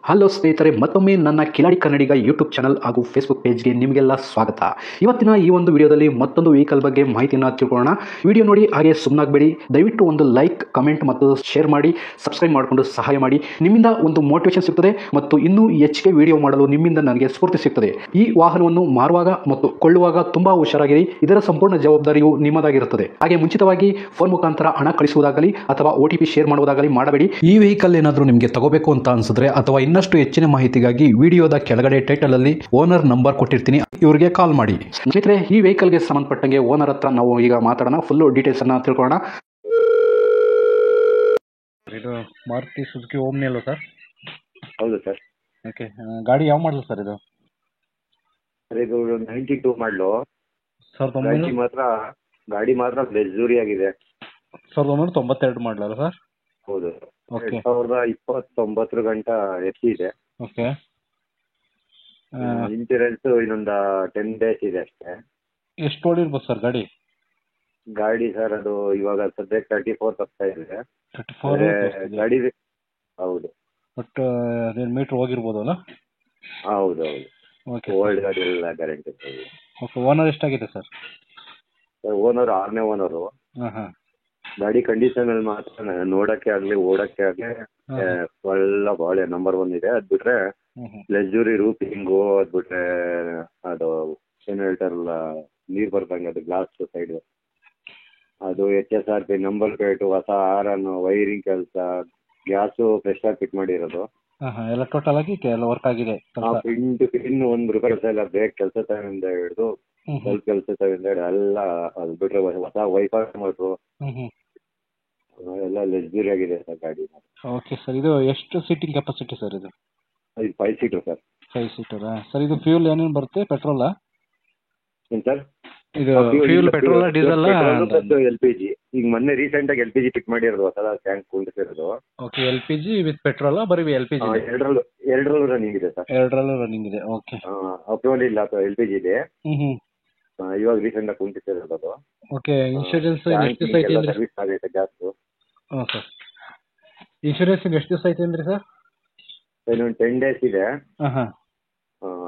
Hello ಸ್ನೇಹಿತರೆ, ಮತ್ತೊಮ್ಮೆ ನನ್ನ ಕಿಲಾಡಿ ಕನ್ನಡಿಗ ಯೂಟ್ಯೂಬ್ ಚಾನಲ್ ಹಾಗೂ ಫೇಸ್ಬುಕ್ ಪೇಜ್ಗೆ ನಿಮಗೆಲ್ಲ ಸ್ವಾಗತ. ಇವತ್ತಿನ ಈ ಒಂದು ವಿಡಿಯೋದಲ್ಲಿ ಮತ್ತೊಂದು ವೆಹಿಕಲ್ ಬಗ್ಗೆ ಮಾಹಿತಿಯನ್ನು ತಿಳ್ಕೊಳ್ಳೋಣ. ವಿಡಿಯೋ ನೋಡಿ ಹಾಗೆ ಸುಮ್ಮನಾಗಬೇಡಿ. ದಯವಿಟ್ಟು ಒಂದು ಲೈಕ್, ಕಮೆಂಟ್ ಮತ್ತು ಶೇರ್ ಮಾಡಿ, ಸಬ್ಸ್ಕ್ರೈಬ್ ಮಾಡಿಕೊಂಡು ಸಹಾಯ ಮಾಡಿ. ನಿಮ್ಮಿಂದ ಒಂದು ಮೋಟಿವೇಶನ್ ಸಿಗ್ತದೆ ಮತ್ತು ಇನ್ನೂ ಹೆಚ್ಚಿಗೆ ವಿಡಿಯೋ ಮಾಡಲು ನಿಮ್ಮಿಂದ ನನಗೆ ಸ್ಫೂರ್ತಿ ಸಿಗ್ತದೆ. ಈ ವಾಹನವನ್ನು ಮಾರುವಾಗ ಮತ್ತು ಕೊಳ್ಳುವಾಗ ತುಂಬಾ ಹುಷಾರಾಗಿರಿ. ಇದರ ಸಂಪೂರ್ಣ ಜವಾಬ್ದಾರಿಯು ನಿಮ್ಮದಾಗಿರುತ್ತದೆ. ಹಾಗೆ ಮುಂಚಿತವಾಗಿ ಫೋನ್ ಮುಖಾಂತರ ಹಣ ಕಳಿಸುವುದಾಗಲಿ ಅಥವಾ OTP ಶೇರ್ ಮಾಡುವುದಾಗಲಿ ಮಾಡಬೇಡಿ. ಈ ವೆಹಿಕಲ್ ಏನಾದರೂ ನಿಮಗೆ ತಗೋಬೇಕು ಅಂತ ಅನ್ಸಿದ್ರೆ ಅಥವಾ ಇನ್ನಷ್ಟು ಹೆಚ್ಚಿನ ಮಾಹಿತಿಗಾಗಿ ವಿಡಿಯೋದ ಕೆಳಗಡೆ ಟೈಟಲ್ ಅಲ್ಲಿ ಓನರ್ ನಂಬರ್ ಕೊಟ್ಟಿರ್ತೀನಿ, ಇವರಿಗೆ ಕಾಲ್ ಮಾಡಿ. ಸ್ನೇಹಿತರೆ, ಈ ವೆಹಿಕಲ್ಗೆ ಸಂಬಂಧಪಟ್ಟಂಗೆ ಓನರ್ ಹತ್ರ ನಾವು ಈಗ ಮಾತಾಡೋಣ. ಫುಲ್ ಡೀಟೇಲ್ಸ್ ಅನ್ನ ತಿಳ್ಕೊಳ್ಳೋಣ. ಇದು ಮಾರುತಿ ಸುಜುಕಿ ಓಮ್ನಿ ಅಲ್ವಾ ಸರ್? ಹೌದು ಸರ್. ಓಕೆ, ಗಾಡಿ ಯಾವ ಮಾಡಲು ಸರ್ ಇದು? ಸರ್ ಇದು 92 ಮಾಡಲು. 1900 ಗಾಡಿ ಮಾತ್ರ ಲಕ್ಸುರಿ ಆಗಿದೆ. 1992 ಮಾಡಲಲ್ಲ ಸರ್? ಹೌದು. ಓಕೆ. 2029 ಗಂಟ ಎಫ್ ಇದೆ. ಓಕೆ. ಇನ್ಶೂರೆನ್ಸ್ ಇನ್ನೊಂದು 10 ಡೇಸ್ ಇದೆ ಅಷ್ಟೇ. ಎಷ್ಟು ಓಡಿರ್ಬೋದು ಸರ್ ಗಾಡಿ? ಗಾಡಿ ಸರ್ ಅದು ಇವಾಗ ಸದ್ಯಕ್ಕೆ 34 ತಗ್ತಾ ಇದೆ. 34 ಗಾಡಿ ಹೌದು. ಬಟ್ ಅದೇನು ಮೀಟ್ರ್ ಹೋಗಿರ್ಬೋದಲ್ಲ? ಹೌದು ಹೌದು. ಓಕೆ. ಓಲ್ಡ್ ಗಾಡಿ ಎಲ್ಲ ಗ್ಯಾರಂಟಿ. ಓಕೆ. ಓನರ್ ಎಷ್ಟಾಗಿದೆ ಸರ್? ಓನರ್ 6ನೇ ಓನರು. ಹಾಂ ಹಾಂ. ಗಾಡಿ ಕಂಡೀಷನ್ ಅಲ್ಲಿ ಮಾತ್ರ ನೋಡಕ್ಕೆ ಆಗ್ಲಿ ಓಡಕ್ಕೆ ಆಗ್ಲಿ ಎಲ್ಲ ಬಾಳೆ ನಂಬರ್ 1 ಇದೆ. ಅದ್ ಬಿಟ್ರೆ ಲಕ್ಸುರಿ ರೂಪಿಂಗು, ಅದ್ ಬಿಟ್ರೆ ಅದು ಏನು ಹೇಳ್ತಾರಲ್ಲ ನೀರ್ ಬರ್ದಂಗೆ ಅದು ಗ್ಲಾಸ್ ಸೈಡ್, ಅದು HSRP ನಂಬರ್ ಪ್ಲೇಟು, ಹೊಸ ಹಾರನ್, ವೈರಿಂಗ್ ಕೆಲಸ, ಗ್ಯಾಸು ಫ್ರೆಶ್ ಆಗಿ ಫಿಟ್ ಮಾಡಿರೋದು. ಎಲ್ಲ ಟೋಟಲ್ ಆಗಿ ಎಲ್ಲ ವರ್ಕ್ ಆಗಿದೆ. ಪಿನ್ 1 ರೂಪಾಯಿ ಕೆಲಸ ಇಲ್ಲ. ಬ್ರೇಕ್ ಕೆಲಸ ತಗೊಂಡ ಹಿಡಿದು ಸ್ವಲ್ಪ ಕೆಲಸ ತಗೊಂಡ ಎಲ್ಲ, ಅದು ಬಿಟ್ರೆ ಹೊಸ ವೈಫೈ ಮೋಟ್ರು ಎಲ್ಲ ಲಕ್ಸುರಿ ಆಗಿದೆ ಸರ್ ಗಾಡಿ. ಓಕೆ ಸರ್, ಇದು ಎಷ್ಟು ಸೀಟಿಂಗ್ ಕೆಪಾಸಿಟಿ ಸರ್ ಇದು? ಇದು 5 ಸೀಟರ್ ಸರ್. 5 ಸೀಟರಾ ಸರ್? ಇದು ಫ್ಯೂಲ್ ಏನೇನು ಬರುತ್ತೆ? ಪೆಟ್ರೋಲಾ? ಏನು ಸರ್? ಇದು ಫ್ಯೂಲ್ ಪೆಟ್ರೋಲ್ ಡೀಸೆಲ್ LPG. ಈಗ ಮೊನ್ನೆ ರೀಸೆಂಟ್ ಆಗಿ LPG ಫಿಟ್ ಮಾಡಿರೋದು, ಹೊಸ ಟ್ಯಾಂಕ್ ಕುಂಡಿಸಿರೋದು. ಓಕೆ. LPG with petrol? ಬರೀ LPG? ಎರಡರಲ್ಲೂ ರನ್ನಿಂಗ್ ಇದೆ ಸರ್. ಎರಡರಲ್ಲೂ ರನ್ನಿಂಗ್ ಇದೆ. ಓಕೆ. ಅಪ್ರೂವಲ್ ಇಲ್ಲ, LPG ಇದೆ. ಹ್ಮ್. ಇವಾಗ ರೀಸೆಂಟ್ ಆಗಿ ಕುಂಡಿಸಿರೋದು ಅದು. ಓಕೆ. ಇನ್ಶೂರೆನ್ಸ್ ಎಷ್ಟು ದಿವಸ ಐತೆ ಅಂದ್ರೆ? ಸರ್ವಿಸ್ ಆಗೈತೆ ಜಾಸ್ತಿ. ಹಾಂ ಸರ್. ಇನ್ಶೂರೆನ್ಸ್ ಎಷ್ಟು ದಿವಸ ಐತೆ ಅಂದ್ರೆ ಸರ್? ಇನ್ನೊಂದು 10 ಡೇಸ್ ಇದೆ. ಹಾಂ ಹಾಂ.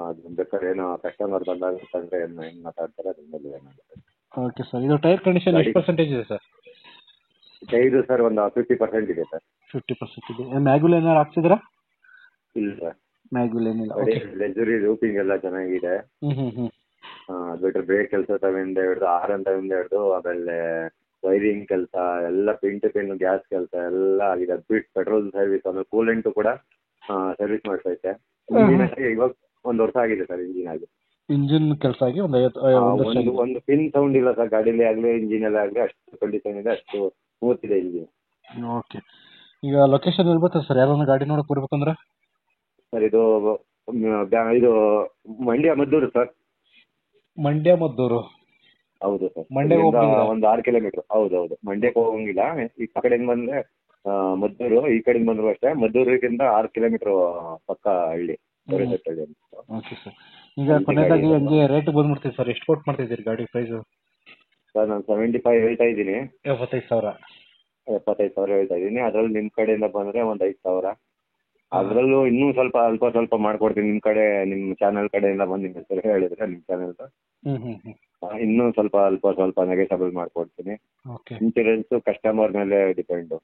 ಅದು ಬೇಕಾದ್ರೆ ಏನೋ ಕಸ್ಟಮರ್ ಬಂದಾಗ ತಂದ್ರೆ ಹೆಂಗೆ ಮಾತಾಡ್ತಾರೆ ಅದ್ರ ಮೇಲೆ ಏನಾಗುತ್ತೆ. Okay sir. ಇದು ಟೈರ್ ಕಂಡೀಷನ್ ಎಷ್ಟು ಪರ್ಸೆಂಟೇಜ್ ಇದೆ ಸರ್? ಟೈರು ಸರ್ ಒಂದು 50% ಇದೆ ಸರ್. 50% ಇದೆ. ಮ್ಯಾಗ್ವಿಲ್ ಏನಾರು ಹಾಕ್ಸಿದ್ರಾ? ಇಲ್ಲ ಸರ್, ಮ್ಯಾಗ್ವಿಲ್ ಏನಿಲ್ಲ. ಲಕ್ಸುರಿ ರೂಪಿಂಗ್ ಎಲ್ಲ ಚೆನ್ನಾಗಿದೆ. ಅದು ಬಿಟ್ಟರೆ ಬ್ರೇಕ್ ಕೆಲಸ ತಗೊಂಡ ಹಿಡಿದು, ಹಾರನ್ ತಗೊಂಡ ಹಿಡಿದು, ಆಮೇಲೆ ವೈರಿಂಗ್ ಕೆಲಸ ಎಲ್ಲ, ಪಿನ್ ಗ್ಯಾಸ್ ಕೆಲಸ ಎಲ್ಲ ಆಗಿದೆ. ಅದು ಬಿಟ್ಟು ಪೆಟ್ರೋಲ್ ಸರ್ವಿಸ್, ಆಮೇಲೆ ಕೂಲೆಂಟು ಕೂಡ ಸರ್ವಿಸ್ ಮಾಡ್ತೈತೆ. ಇವಾಗ 1 ವರ್ಷ ಆಗಿದೆ ಸರ್ ಇಂಜಿನ್ ಆಗಿ. ಇಂಜಿನ್ ಕೆಲಸ ಆಗಿ ಒಂದು ಪಿನ್ ಸೌಂಡ್ ಇಲ್ಲ ಸರ್ ಗಾಡೀಲಿ ಆಗಲಿ, ಇಂಜಿನ್ ಎಲ್ಲ ಆಗಲಿ. ಅಷ್ಟು ಕಂಡೀಷನ್ ಇದೆ, ಅಷ್ಟು ಸ್ಮೂತ್ ಇದೆ ಇಂಜಿನ್. ಓಕೆ. ಈಗ ಲೊಕೇಶನ್ ಇರ್ಬೋದು ಸರ್, ಯಾರನ್ನ ಗಾಡಿ ನೋಡಕ್ ಬರ್ಬೇಕಂದ್ರೆ? ಸರ್ ಇದು ಮಂಡ್ಯ ಮದ್ದೂರು ಸರ್. ಮಂಡ್ಯ ಮದ್ದೂರು? ಹೌದು ಸರ್. ಒಂದು 6 ಕಿಲೋಮೀಟರ್. ಹೌದೌದು. ಮಂಡ್ಯಕ್ಕೆ ಹೋಗಂಗಿಲ್ಲ. ಈ ಕಡೆಯಿಂದ ಬಂದ್ರೆ ಮದ್ದೂರು, ಈ ಕಡೆಯಿಂದ ಬಂದ್ರು ಅಷ್ಟೇ. ಮದ್ದೂರಿಗಿಂತ 6 ಕಿಲೋಮೀಟರ್ ಪಕ್ಕ ಹಳ್ಳಿ. Okay sir. ಈಗ ಕೊನೆಯದಾಗಿ ಹಂಗೆ ರೇಟ್ ಬಂದ್ಬಿಡ್ತೀವಿ ಸರ್, ಎಷ್ಟು ಕೊಟ್ಟು ಮಾಡ್ತಿದ್ದೀರಿ ಗಾಡಿ ಪ್ರೈಸು? ಸರ್ ನಾನು 75 ಹೇಳ್ತಾ ಇದ್ದೀನಿ. 75,000 ಹೇಳ್ತಾ ಇದ್ದೀನಿ. ಅದರಲ್ಲಿ ನಿಮ್ಮ ಕಡೆಯಿಂದ ಬಂದರೆ ಒಂದು 5,000. ಅದರಲ್ಲೂ ಇನ್ನೂ ಅಲ್ಪ ಸ್ವಲ್ಪ ಮಾಡ್ಕೊಡ್ತೀನಿ. ನಿಮ್ಮ ಕಡೆ, ನಿಮ್ಮ ಚಾನಲ್ ಕಡೆಯಿಂದ ಬಂದು ನಿಮ್ಮ ಹೆಸರು ಹೇಳಿದ್ರೆ ನಿಮ್ಮ ಚಾನಲ್ ಇನ್ನೂ ಅಲ್ಪ ನೆಗೆಟಬಲ್ ಮಾಡ್ಕೊಡ್ತೀನಿ. ಇನ್ಶೂರೆನ್ಸು ಕಸ್ಟಮರ್ ಮೇಲೆ ಡಿಪೆಂಡು.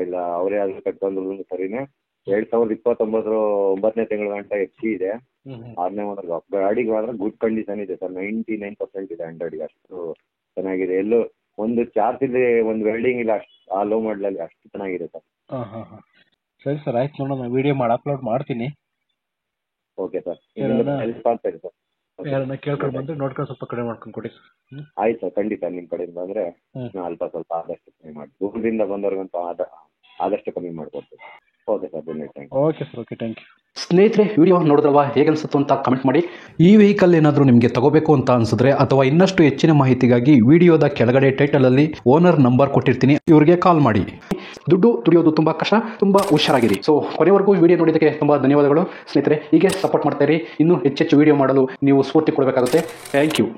ಇಲ್ಲ ಅವರೇ ಆದರೂ ಕಟ್ಕೊಂಡ್ರು ಸರಿನೇ. 2029 9ನೇ ತಿಂಗಳ ಗಂಟ FC ಇದೆ. 6ನೇ ಓನರ್. ಗಾಡಿಗೆ ಮಾತ್ರ ಗುಡ್ ಕಂಡೀಷನ್ ಇದೆ ಸರ್. 99% ಇದೆ 100ಗೆ. ಅಷ್ಟು ಚೆನ್ನಾಗಿದೆ. ಎಲ್ಲೂ ಒಂದು ಚಾರ್ಜ್ ಇಲ್ಲಿ, ಒಂದು ವೆಲ್ಡಿಂಗ್ ಇಲ್ಲ. ಅಷ್ಟು ಆ ಲೋ ಮಾಡಲಲ್ಲಿ ಅಷ್ಟು ಚೆನ್ನಾಗಿದೆ ಸರ್. ಹಾಂ. ಸರಿ ಸರ್, ಆಯ್ತು. ನೋಡೋಣ, ವಿಡಿಯೋ ಅಪ್ಲೋಡ್ ಮಾಡ್ತೀನಿ. Okay sir. ಹೆಲ್ಪ್ ಆಗ್ತದೆ ಸರ್. ಯಾರನ್ನ ಕೇಳ್ಕೊಂಡು ಬಂದರೆ ನೋಡ್ಕೊಂಡು ಸ್ವಲ್ಪ ಕಡಿಮೆ ಮಾಡ್ಕೊಂಡು ಕೊಡಿ ಸರ್. ಆಯ್ತು ಸರ್, ಖಂಡಿತ. ನಿಮ್ಮ ಕಡೆಯಿಂದ ಬಂದರೆ ಅಲ್ಪ ಸ್ವಲ್ಪ ಆದಷ್ಟು ಕಮ್ಮಿ ಮಾಡಿ. ದೂರದಿಂದ ಬಂದವ್ರಿಗಂತೂ ಆದಷ್ಟು ಕಮ್ಮಿ ಮಾಡಿಕೊಡ್ತೀವಿ. Okay sir, thank you. Okay sir, okay, thank you. ಸ್ನೇಹಿತರೆ, ವಿಡಿಯೋ ನೋಡಿದ್ರಲ್ವಾ, ಹೇಗೆ ಅನಿಸುತ್ತು ಅಂತ ಕಮೆಂಟ್ ಮಾಡಿ. ಈ ವೆಹಿಕಲ್ ಏನಾದರೂ ನಿಮಗೆ ತಗೋಬೇಕು ಅಂತ ಅನ್ಸಿದ್ರೆ ಅಥವಾ ಇನ್ನಷ್ಟು ಹೆಚ್ಚಿನ ಮಾಹಿತಿಗಾಗಿ ವಿಡಿಯೋದ ಕೆಳಗಡೆ ಟೈಟಲ್ ಅಲ್ಲಿ ಓನರ್ ನಂಬರ್ ಕೊಟ್ಟಿರ್ತೀನಿ, ಇವರಿಗೆ ಕಾಲ್ ಮಾಡಿ. ದುಡ್ಡು ದುಡಿಯೋದು ತುಂಬಾ ಕಷ್ಟ, ತುಂಬಾ ಹುಷಾರಾಗಿರಿ. ಸೊ ಕೊನೆವರೆಗೂ ವಿಡಿಯೋ ನೋಡಿದ್ದಕ್ಕೆ ತುಂಬಾ ಧನ್ಯವಾದಗಳು ಸ್ನೇಹಿತರೆ. ಹೀಗೆ ಸಪೋರ್ಟ್ ಮಾಡ್ತಾ ಇರಿ. ಇನ್ನೂ ಹೆಚ್ಚೆಚ್ಚು ವಿಡಿಯೋ ಮಾಡಲು ನೀವು ಸ್ಫೂರ್ತಿ ಕೊಡಬೇಕಾಗುತ್ತೆ. Thank you.